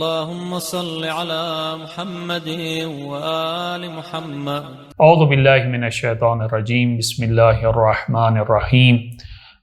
اللهم صل على محمد وآل محمد. اعوذ باللہ من الشیطان الرجیم. بسم اللہ الرحمن الرحیم.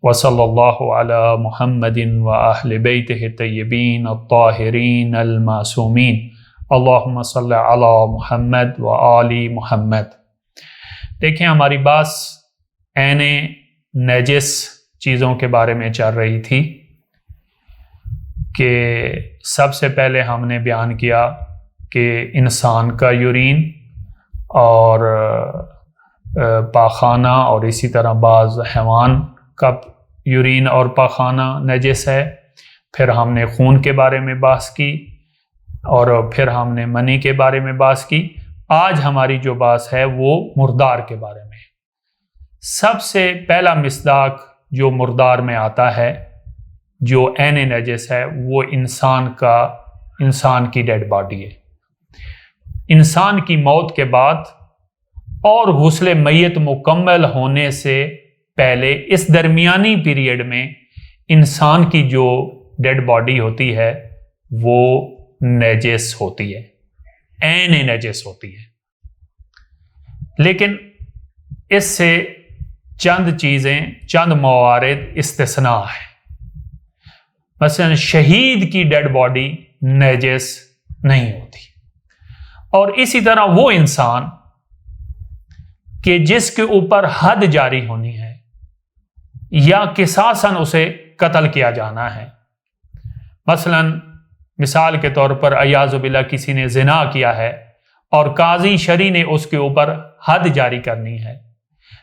وصلی اللہ علی محمد وآل بیتہ الطیبین الطاہرین المعصومین. اللہم صل علی محمد وآل محمد. دیکھیں ہماری بات عین نجس چیزوں کے بارے میں چل رہی تھی کہ سب سے پہلے ہم نے بیان کیا کہ انسان کا یورین اور پاخانہ اور اسی طرح بعض حیوان کا یورین اور پاخانہ نجس ہے. پھر ہم نے خون کے بارے میں بحث کی اور پھر ہم نے منی کے بارے میں بحث کی. آج ہماری جو بحث ہے وہ مردار کے بارے میں. سب سے پہلا مصداق جو مردار میں آتا ہے جو عین نجس ہے وہ انسان کی ڈیڈ باڈی ہے. انسان کی موت کے بعد اور غسل میت مکمل ہونے سے پہلے اس درمیانی پیریڈ میں انسان کی جو ڈیڈ باڈی ہوتی ہے وہ نجس ہوتی ہے، عین نجس ہوتی ہے. لیکن اس سے چند چیزیں، چند موارد استثناء ہے. مثلا شہید کی ڈیڈ باڈی نجس نہیں ہوتی. اور اسی طرح وہ انسان کہ جس کے اوپر حد جاری ہونی ہے یا قصاصاً اسے قتل کیا جانا ہے. مثلا مثال کے طور پر اعوذ باللہ کسی نے زنا کیا ہے اور قاضی شرعی نے اس کے اوپر حد جاری کرنی ہے،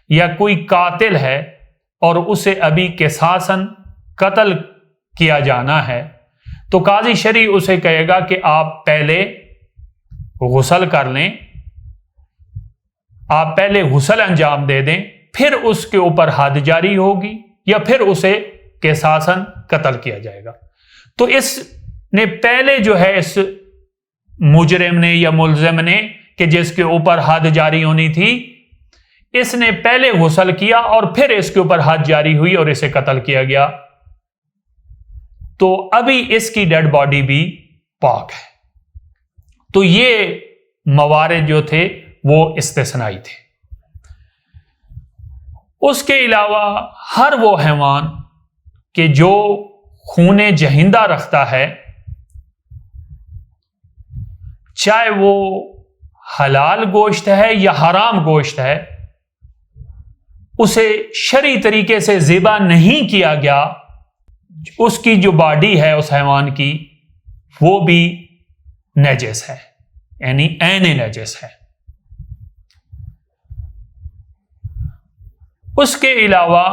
یا کوئی قاتل ہے اور اسے ابھی قصاصاً قتل کیا جانا ہے، تو قاضی شرعی اسے کہے گا کہ آپ پہلے غسل کر لیں، آپ پہلے غسل انجام دے دیں، پھر اس کے اوپر حد جاری ہوگی یا پھر اسے قصاصاً قتل کیا جائے گا. تو اس نے پہلے جو ہے اس مجرم نے یا ملزم نے کہ جس کے اوپر حد جاری ہونی تھی، اس نے پہلے غسل کیا اور پھر اس کے اوپر حد جاری ہوئی اور اسے قتل کیا گیا، تو ابھی اس کی ڈیڈ باڈی بھی پاک ہے. تو یہ موارد جو تھے وہ استثنائی تھے. اس کے علاوہ ہر وہ حیوان کہ جو خون جہندہ رکھتا ہے، چاہے وہ حلال گوشت ہے یا حرام گوشت ہے، اسے شرعی طریقے سے ذبح نہیں کیا گیا، اس کی جو باڈی ہے اس حیوان کی وہ بھی نجس ہے، یعنی عین نجس ہے. اس کے علاوہ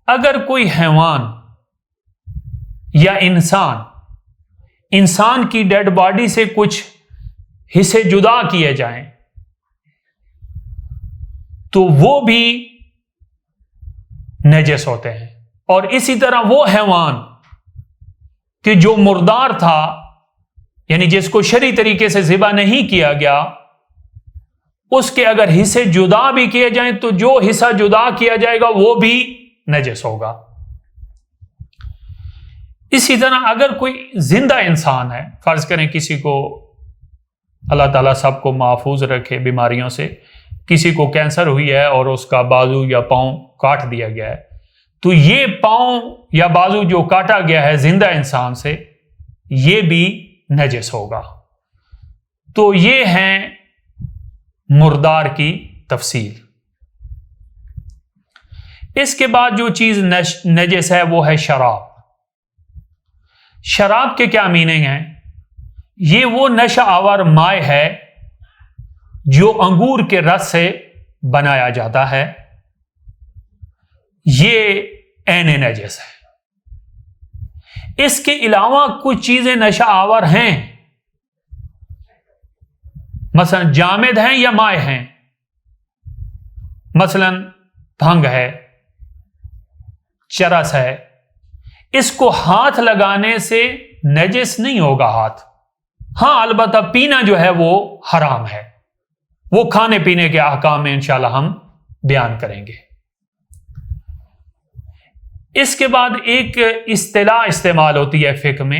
اگر کوئی حیوان یا انسان کی ڈیڈ باڈی سے کچھ حصے جدا کیے جائیں تو وہ بھی نجس ہوتے ہیں. اور اسی طرح وہ حیوان کہ جو مردار تھا، یعنی جس کو شرعی طریقے سے ذبح نہیں کیا گیا، اس کے اگر حصے جدا بھی کیے جائیں تو جو حصہ جدا کیا جائے گا وہ بھی نجس ہوگا. اسی طرح اگر کوئی زندہ انسان ہے، فرض کریں کسی کو اللہ تعالیٰ سب کو محفوظ رکھے بیماریوں سے، کسی کو کینسر ہوئی ہے اور اس کا بازو یا پاؤں کاٹ دیا گیا ہے، تو یہ پاؤں یا بازو جو کاٹا گیا ہے زندہ انسان سے یہ بھی نجس ہوگا. تو یہ ہیں مردار کی تفصیل. اس کے بعد جو چیز نجس ہے وہ ہے شراب. شراب کے کیا میننگ ہیں؟ یہ وہ نشہ آور مائع ہے جو انگور کے رس سے بنایا جاتا ہے، یہ عین نجس ہے. اس کے علاوہ کچھ چیزیں نشہ آور ہیں، مثلا جامد ہیں یا مائع ہیں. مثلا بھنگ ہے، چرس ہے، اس کو ہاتھ لگانے سے نجس نہیں ہوگا ہاتھ. ہاں البتہ پینا جو ہے وہ حرام ہے، وہ کھانے پینے کے احکام میں انشاءاللہ ہم بیان کریں گے. اس کے بعد ایک اصطلاح استعمال ہوتی ہے فقہ میں،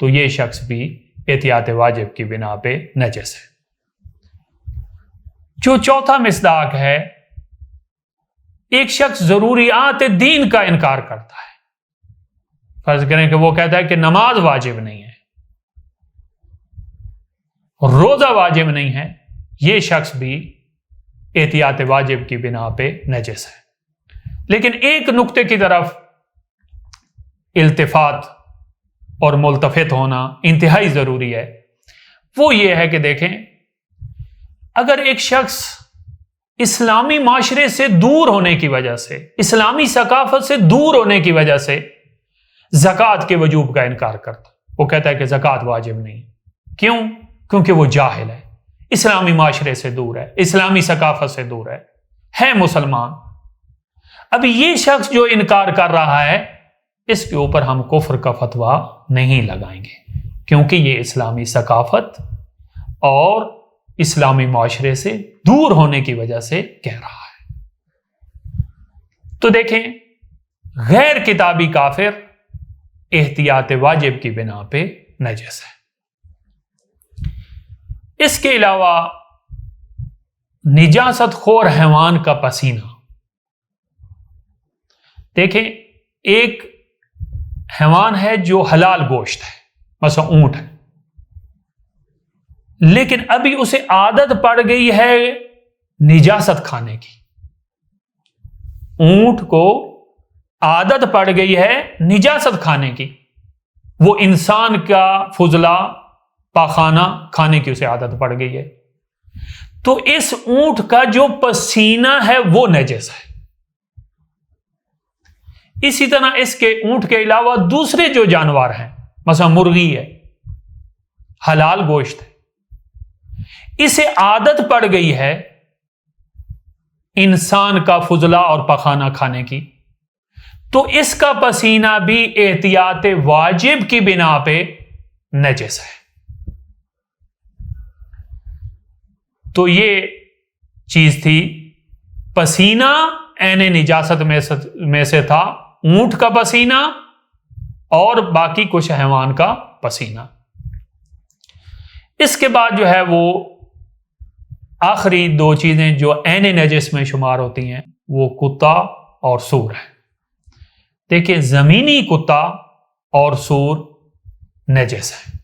تو یہ شخص بھی احتیاط واجب کی بنا پہ نجس ہے۔ جو چوتھا مصداق ہے، ایک شخص ضروریات دین کا انکار کرتا ہے، فرض کریں کہ وہ کہتا ہے کہ نماز واجب نہیں ہے، روزہ واجب نہیں ہے، یہ شخص بھی احتیاط واجب کی بنا پہ نجس ہے۔ لیکن ایک نقطے کی طرف التفات اور ملتفت ہونا انتہائی ضروری ہے، وہ یہ ہے کہ دیکھیں، اگر ایک شخص اسلامی معاشرے سے دور ہونے کی وجہ سے، اسلامی ثقافت سے دور ہونے کی وجہ سے زکوٰۃ کے وجوب کا انکار کرتا، وہ کہتا ہے کہ زکوٰۃ واجب نہیں، کیوں؟ کیونکہ وہ جاہل ہے، اسلامی معاشرے سے دور ہے، اسلامی ثقافت سے دور ہے مسلمان۔ اب یہ شخص جو انکار کر رہا ہے، اس کے اوپر ہم کفر کا فتویٰ نہیں لگائیں گے، کیونکہ یہ اسلامی ثقافت اور اسلامی معاشرے سے دور ہونے کی وجہ سے کہہ رہا ہے۔ تو دیکھیں، غیر کتابی کافر احتیاط واجب کی بنا پہ نجس ہے۔ اس کے علاوہ نجاست خور حیوان کا پسینہ، دیکھیں، ایک حیوان ہے جو حلال گوشت ہے، مثلا اونٹ ہے، لیکن ابھی اسے عادت پڑ گئی ہے نجاست کھانے کی، اونٹ کو عادت پڑ گئی ہے نجاست کھانے کی، وہ انسان کا فضلہ پاخانہ کھانے کی اسے عادت پڑ گئی ہے، تو اس اونٹ کا جو پسینہ ہے وہ نجس ہے۔ اسی طرح اس کے اونٹ کے علاوہ دوسرے جو جانور ہیں، مثلا مرغی ہے، حلال گوشت ہے، اسے عادت پڑ گئی ہے انسان کا فضلہ اور پخانہ کھانے کی، تو اس کا پسینہ بھی احتیاط واجب کی بنا پہ نجس ہے۔ تو یہ چیز تھی، پسینہ عین نجاست میں سے تھا، اونٹ کا پسینہ اور باقی کچھ حیوان کا پسینہ۔ اس کے بعد جو ہے وہ آخری دو چیزیں جو عین نجس میں شمار ہوتی ہیں، وہ کتا اور سور ہے۔ دیکھیں، زمینی کتا اور سور نجس ہے،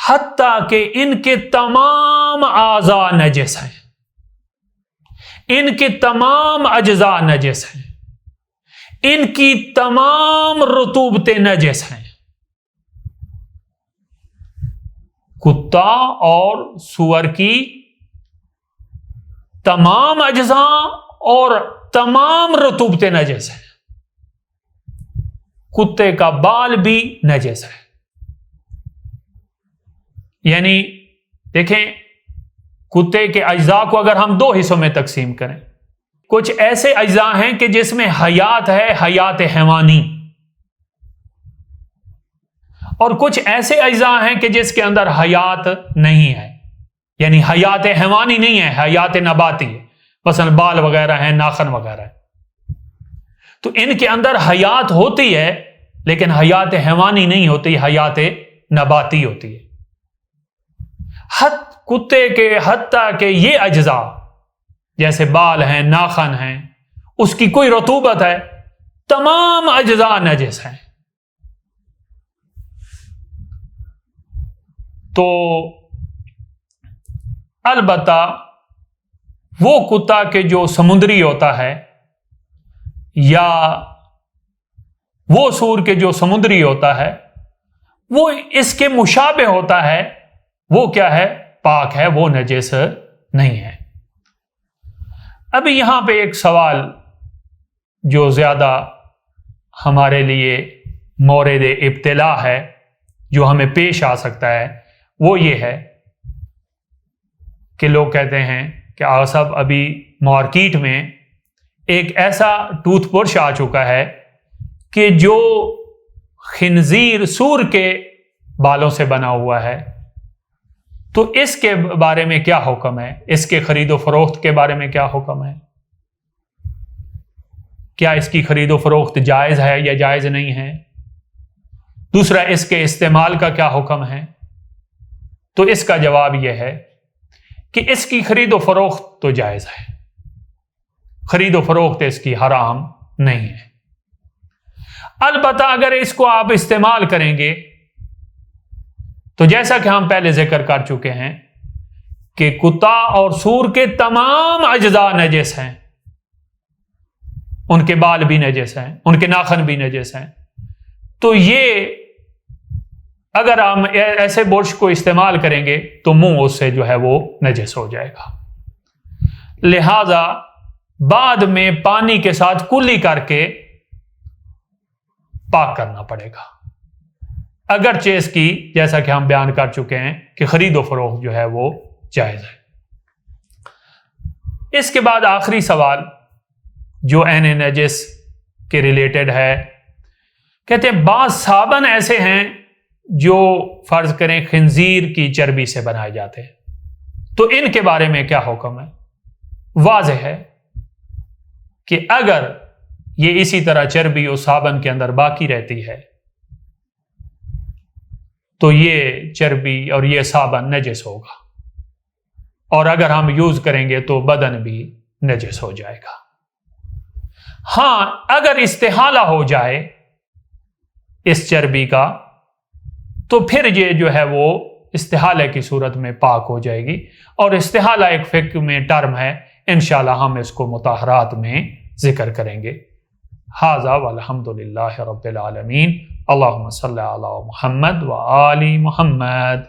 حتیٰ کہ ان کے تمام اعضاء نجس ہیں، ان کے تمام اجزاء نجس ہیں، ان کی تمام رطوبتیں نجس ہیں۔ کتا اور سور کی تمام اجزاء اور تمام رطوبتیں نجس ہیں، کتے کا بال بھی نجس ہے۔ یعنی دیکھیں، کتے کے اجزاء کو اگر ہم دو حصوں میں تقسیم کریں، کچھ ایسے اجزاء ہیں کہ جس میں حیات ہے، حیات حیوانی، اور کچھ ایسے اجزاء ہیں کہ جس کے اندر حیات نہیں ہے، یعنی حیات حیوانی نہیں ہے، حیات نباتی ہے، مثلا بال وغیرہ ہیں، ناخن وغیرہ ہے، تو ان کے اندر حیات ہوتی ہے لیکن حیات حیوانی نہیں ہوتی، حیات نباتی ہوتی ہے۔ کتے کے حتیٰ کہ یہ اجزاء جیسے بال ہیں، ناخن ہیں، اس کی کوئی رطوبت ہے، تمام اجزاء نجس ہیں۔ تو البتہ وہ کتا کہ جو سمندری ہوتا ہے، یا وہ سور کے جو سمندری ہوتا ہے، وہ اس کے مشابہ ہوتا ہے، وہ کیا ہے؟ پاک ہے، وہ نجس نہیں ہے۔ ابھی یہاں پہ ایک سوال جو زیادہ ہمارے لیے مورد ابتلا ہے، جو ہمیں پیش آ سکتا ہے، وہ یہ ہے کہ لوگ کہتے ہیں کہ آغا صاحب، ابھی مارکیٹ میں ایک ایسا ٹوتھ برش آ چکا ہے کہ جو خنزیر، سور کے بالوں سے بنا ہوا ہے، تو اس کے بارے میں کیا حکم ہے؟ اس کے خرید و فروخت کے بارے میں کیا حکم ہے؟ کیا اس کی خرید و فروخت جائز ہے یا جائز نہیں ہے؟ دوسرا اس کے استعمال کا کیا حکم ہے؟ تو اس کا جواب یہ ہے کہ اس کی خرید و فروخت تو جائز ہے، خرید و فروخت اس کی حرام نہیں ہے۔ البتہ اگر اس کو آپ استعمال کریں گے تو جیسا کہ ہم پہلے ذکر کر چکے ہیں کہ کتا اور سور کے تمام اجزاء نجس ہیں، ان کے بال بھی نجس ہیں، ان کے ناخن بھی نجس ہیں، تو یہ اگر ہم ایسے برش کو استعمال کریں گے تو منہ اس سے جو ہے وہ نجس ہو جائے گا، لہذا بعد میں پانی کے ساتھ کلی کر کے پاک کرنا پڑے گا، اگرچہ اس کی جیسا کہ ہم بیان کر چکے ہیں کہ خرید و فروخت جو ہے وہ جائز ہے۔ اس کے بعد آخری سوال جو عین نجس کے ریلیٹڈ ہے، کہتے ہیں بعض صابن ایسے ہیں جو فرض کریں خنزیر کی چربی سے بنائے جاتے ہیں، تو ان کے بارے میں کیا حکم ہے؟ واضح ہے کہ اگر یہ اسی طرح چربی اور صابن کے اندر باقی رہتی ہے تو یہ چربی اور یہ صابن نجس ہوگا، اور اگر ہم یوز کریں گے تو بدن بھی نجس ہو جائے گا۔ ہاں اگر استحالہ ہو جائے اس چربی کا تو پھر یہ جو ہے وہ استحالہ کی صورت میں پاک ہو جائے گی، اور استحالہ ایک فقہ میں ٹرم ہے، انشاءاللہ ہم اس کو مطہرات میں ذکر کریں گے۔ ھذا والحمد للہ رب العالمین، اللہم صلی علی محمد و آل محمد۔